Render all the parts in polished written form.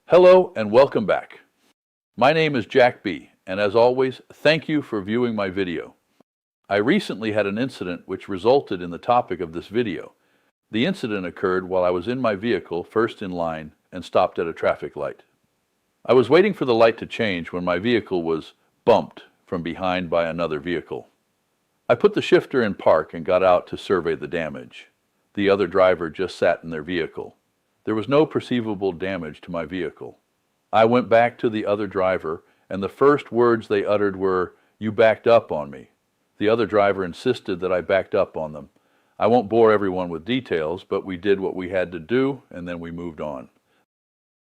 Hello and welcome back. My name is Jack B, and as always, thank you for viewing my video. I recently had an incident which resulted in the topic of this video. The incident occurred while I was in my vehicle, first in line, and stopped at a traffic light. I was waiting for the light to change when my vehicle was bumped from behind by another vehicle. I put the shifter in park and got out to survey the damage. The other driver just sat in their vehicle. There was no perceivable damage to my vehicle. I went back to the other driver, and the first words they uttered were, "You backed up on me." The other driver insisted that I backed up on them. I won't bore everyone with details, but we did what we had to do, and then we moved on.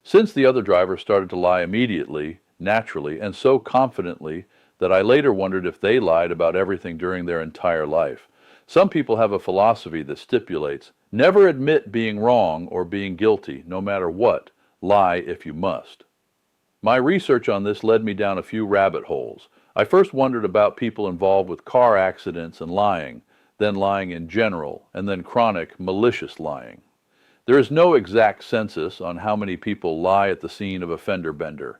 Since the other driver started to lie immediately, naturally, and so confidently that I later wondered if they lied about everything during their entire life. Some people have a philosophy that stipulates, never admit being wrong or being guilty, no matter what. Lie if you must. My research on this led me down a few rabbit holes. I first wondered about people involved with car accidents and lying, then lying in general, and then chronic, malicious lying. There is no exact census on how many people lie at the scene of a fender bender,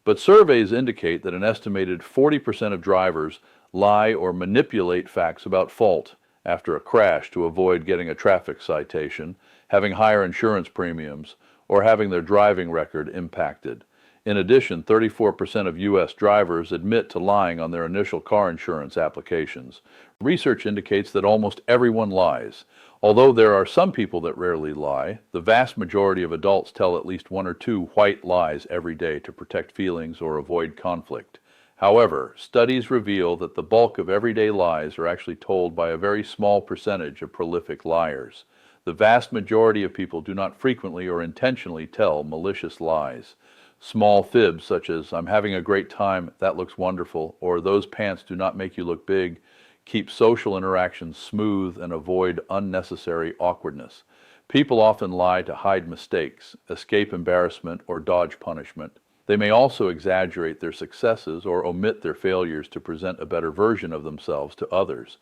but surveys indicate that an estimated 40% of drivers lie or manipulate facts about fault after a crash to avoid getting a traffic citation, having higher insurance premiums, or having their driving record impacted. In addition, 34% of U.S. drivers admit to lying on their initial car insurance applications. Research indicates that almost everyone lies. Although there are some people that rarely lie, the vast majority of adults tell at least one or two white lies every day to protect feelings or avoid conflict. However, studies reveal that the bulk of everyday lies are actually told by a very small percentage of prolific liars. The vast majority of people do not frequently or intentionally tell malicious lies. Small fibs such as, "I'm having a great time, that looks wonderful," or "those pants do not make you look big," keep social interactions smooth and avoid unnecessary awkwardness. People often lie to hide mistakes, escape embarrassment, or dodge punishment. They may also exaggerate their successes or omit their failures to present a better version of themselves to others.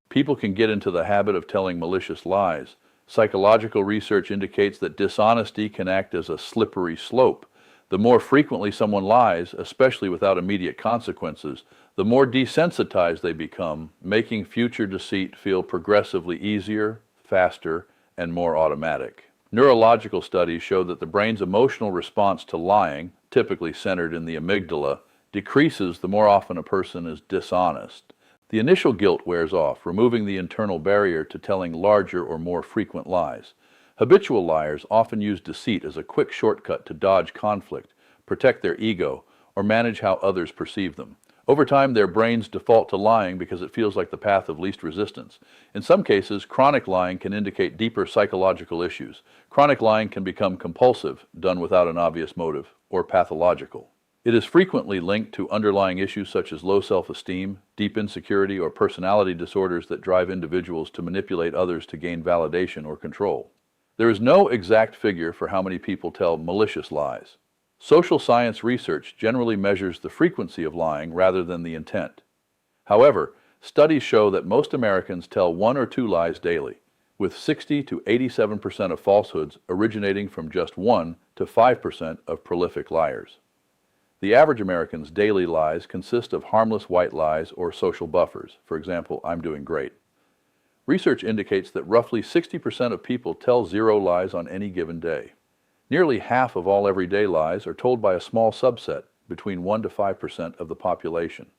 People can get into the habit of telling malicious lies. Psychological research indicates that dishonesty can act as a slippery slope. The more frequently someone lies, especially without immediate consequences, the more desensitized they become, making future deceit feel progressively easier, faster, and more automatic. Neurological studies show that the brain's emotional response to lying, typically centered in the amygdala, decreases the more often a person is dishonest. The initial guilt wears off, removing the internal barrier to telling larger or more frequent lies. Habitual liars often use deceit as a quick shortcut to dodge conflict, protect their ego, or manage how others perceive them. Over time, their brains default to lying because it feels like the path of least resistance. In some cases, chronic lying can indicate deeper psychological issues. Chronic lying can become compulsive, done without an obvious motive, or pathological. It is frequently linked to underlying issues such as low self-esteem, deep insecurity, or personality disorders that drive individuals to manipulate others to gain validation or control. There is no exact figure for how many people tell malicious lies. Social science research generally measures the frequency of lying rather than the intent. However, studies show that most Americans tell one or two lies daily, with 60 to 87% of falsehoods originating from just 1 to 5% of prolific liars. The average American's daily lies consist of harmless white lies or social buffers. For example, "I'm doing great." Research indicates that roughly 60% of people tell 0 lies on any given day. Nearly half of all everyday lies are told by a small subset, between 1 to 5% of the population.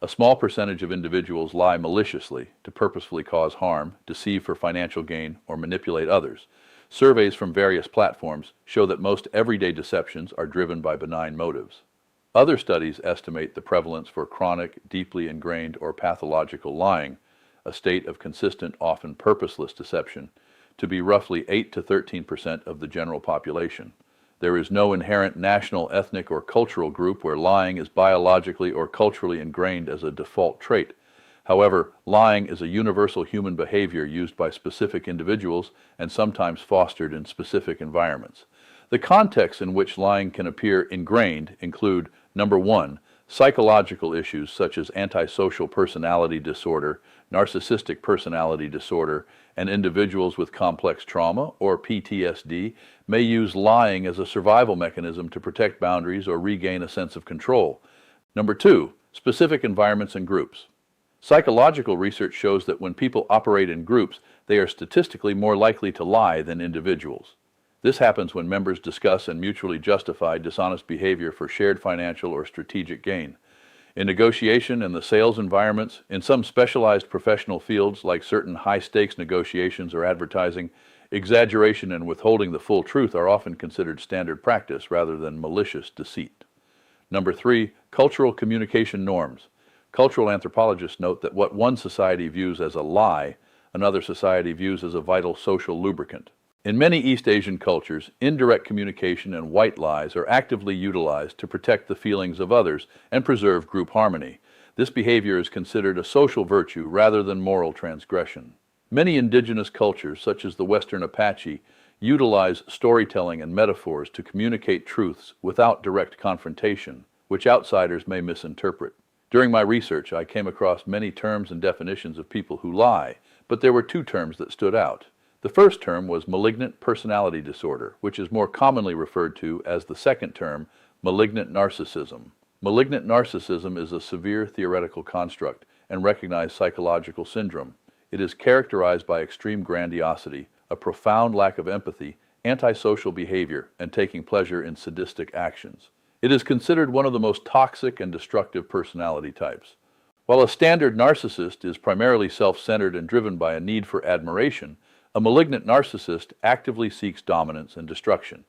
A small percentage of individuals lie maliciously to purposefully cause harm, deceive for financial gain, or manipulate others. Surveys from various platforms show that most everyday deceptions are driven by benign motives. Other studies estimate the prevalence for chronic, deeply ingrained, or pathological lying, a state of consistent, often purposeless deception, to be roughly 8 to 13% of the general population. There is no inherent national, ethnic, or cultural group where lying is biologically or culturally ingrained as a default trait. However, lying is a universal human behavior used by specific individuals and sometimes fostered in specific environments. The contexts in which lying can appear ingrained include, number 1, Psychological issues such as antisocial personality disorder, narcissistic personality disorder, and individuals with complex trauma or PTSD may use lying as a survival mechanism to protect boundaries or regain a sense of control. Number 2, specific environments and groups. Psychological research shows that when people operate in groups, they are statistically more likely to lie than individuals. This happens when members discuss and mutually justify dishonest behavior for shared financial or strategic gain. In negotiation and the sales environments, in some specialized professional fields like certain high-stakes negotiations or advertising, exaggeration and withholding the full truth are often considered standard practice rather than malicious deceit. Number 3, cultural communication norms. Cultural anthropologists note that what one society views as a lie, another society views as a vital social lubricant. In many East Asian cultures, indirect communication and white lies are actively utilized to protect the feelings of others and preserve group harmony. This behavior is considered a social virtue rather than moral transgression. Many indigenous cultures, such as the Western Apache, utilize storytelling and metaphors to communicate truths without direct confrontation, which outsiders may misinterpret. During my research, I came across many terms and definitions of people who lie, but there were 2 terms that stood out. The first term was malignant personality disorder, which is more commonly referred to as the second term, malignant narcissism. Malignant narcissism is a severe theoretical construct and recognized psychological syndrome. It is characterized by extreme grandiosity, a profound lack of empathy, antisocial behavior, and taking pleasure in sadistic actions. It is considered one of the most toxic and destructive personality types. While a standard narcissist is primarily self-centered and driven by a need for admiration, a malignant narcissist actively seeks dominance and destruction.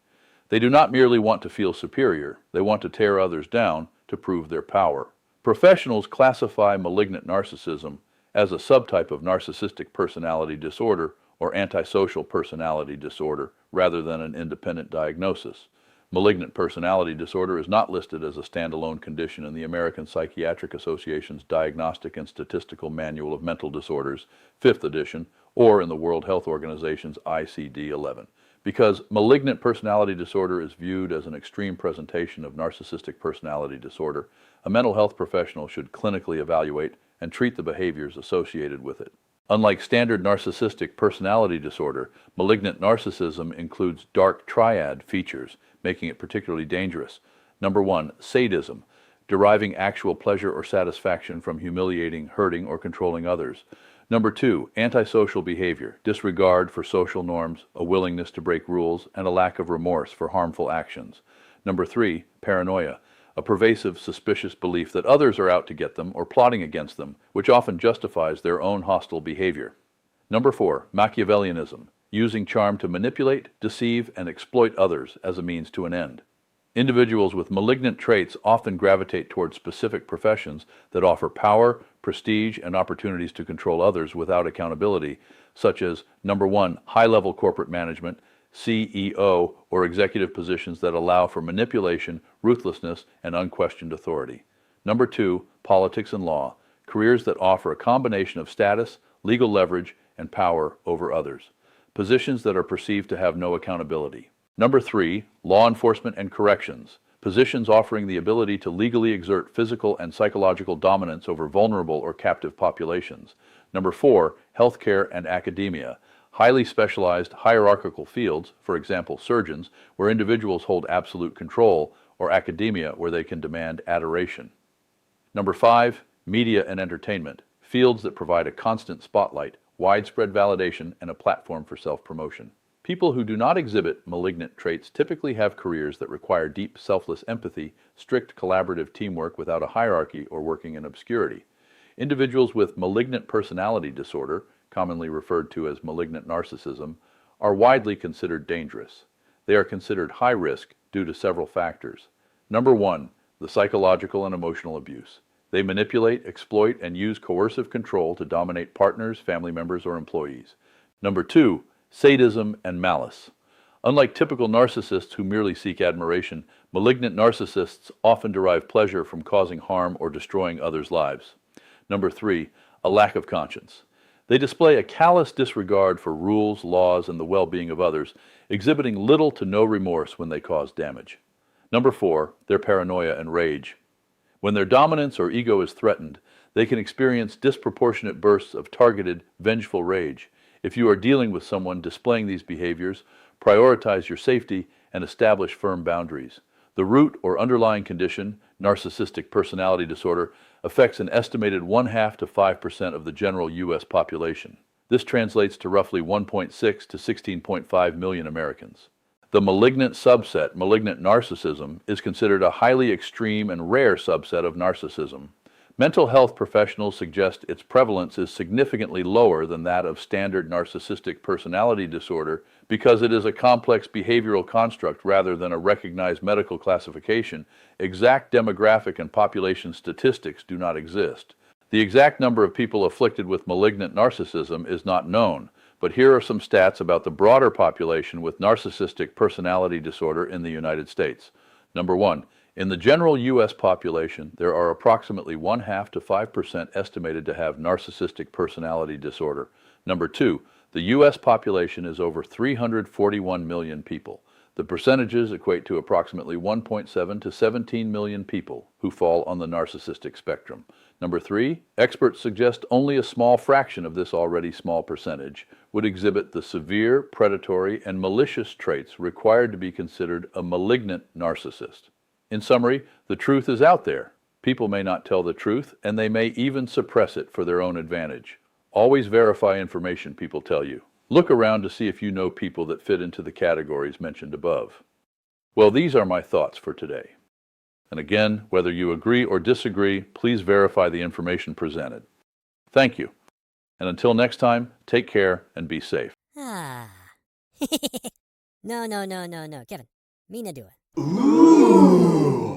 They do not merely want to feel superior, they want to tear others down to prove their power. Professionals classify malignant narcissism as a subtype of narcissistic personality disorder or antisocial personality disorder rather than an independent diagnosis. Malignant personality disorder is not listed as a standalone condition in the American Psychiatric Association's Diagnostic and Statistical Manual of Mental Disorders, 5th edition, or in the World Health Organization's ICD-11. Because malignant personality disorder is viewed as an extreme presentation of narcissistic personality disorder, a mental health professional should clinically evaluate and treat the behaviors associated with it. Unlike standard narcissistic personality disorder, malignant narcissism includes dark triad features, making it particularly dangerous. Number 1, sadism, deriving actual pleasure or satisfaction from humiliating, hurting, or controlling others. Number 2, antisocial behavior, disregard for social norms, a willingness to break rules, and a lack of remorse for harmful actions. Number 3, paranoia, a pervasive, suspicious belief that others are out to get them or plotting against them, which often justifies their own hostile behavior. Number 4, Machiavellianism, using charm to manipulate, deceive, and exploit others as a means to an end. Individuals with malignant traits often gravitate toward specific professions that offer power, prestige, and opportunities to control others without accountability, such as, number 1, high-level corporate management, CEO, or executive positions that allow for manipulation, ruthlessness, and unquestioned authority. Number 2, politics and law, careers that offer a combination of status, legal leverage, and power over others. Positions that are perceived to have no accountability. Number 3, law enforcement and corrections, positions offering the ability to legally exert physical and psychological dominance over vulnerable or captive populations. Number 4, healthcare and academia, highly specialized hierarchical fields, for example surgeons, where individuals hold absolute control, or academia where they can demand adoration. Number 5, media and entertainment, fields that provide a constant spotlight, widespread validation, and a platform for self-promotion. People who do not exhibit malignant traits typically have careers that require deep, selfless empathy, strict collaborative teamwork without a hierarchy, or working in obscurity. Individuals with malignant personality disorder, commonly referred to as malignant narcissism, are widely considered dangerous. They are considered high risk due to several factors. Number 1, the psychological and emotional abuse. They manipulate, exploit, and use coercive control to dominate partners, family members, or employees. Number 2, sadism and malice. Unlike typical narcissists who merely seek admiration, malignant narcissists often derive pleasure from causing harm or destroying others' lives. Number 3, a lack of conscience. They display a callous disregard for rules, laws, and the well-being of others, exhibiting little to no remorse when they cause damage. Number 4, their paranoia and rage. When their dominance or ego is threatened, they can experience disproportionate bursts of targeted, vengeful rage. If you are dealing with someone displaying these behaviors, prioritize your safety and establish firm boundaries. The root or underlying condition, narcissistic personality disorder, affects an estimated 1/2 to 5% of the general U.S. population. This translates to roughly 1.6 to 16.5 million Americans. The malignant subset, malignant narcissism, is considered a highly extreme and rare subset of narcissism. Mental health professionals suggest its prevalence is significantly lower than that of standard narcissistic personality disorder because it is a complex behavioral construct rather than a recognized medical classification. Exact demographic and population statistics do not exist. The exact number of people afflicted with malignant narcissism is not known, but here are some stats about the broader population with narcissistic personality disorder in the United States. Number 1. In the general U.S. population, there are approximately 1/2 to 5% estimated to have narcissistic personality disorder. Number 2. The U.S. population is over 341 million people. The percentages equate to approximately 1.7 to 17 million people who fall on the narcissistic spectrum. Number 3. Experts suggest only a small fraction of this already small percentage would exhibit the severe, predatory, and malicious traits required to be considered a malignant narcissist. In summary, the truth is out there. People may not tell the truth, and they may even suppress it for their own advantage. Always verify information people tell you. Look around to see if you know people that fit into the categories mentioned above. Well, these are my thoughts for today. And again, whether you agree or disagree, please verify the information presented. Thank you. And until next time, take care and be safe. No, Kevin. Me na do it. Ooh.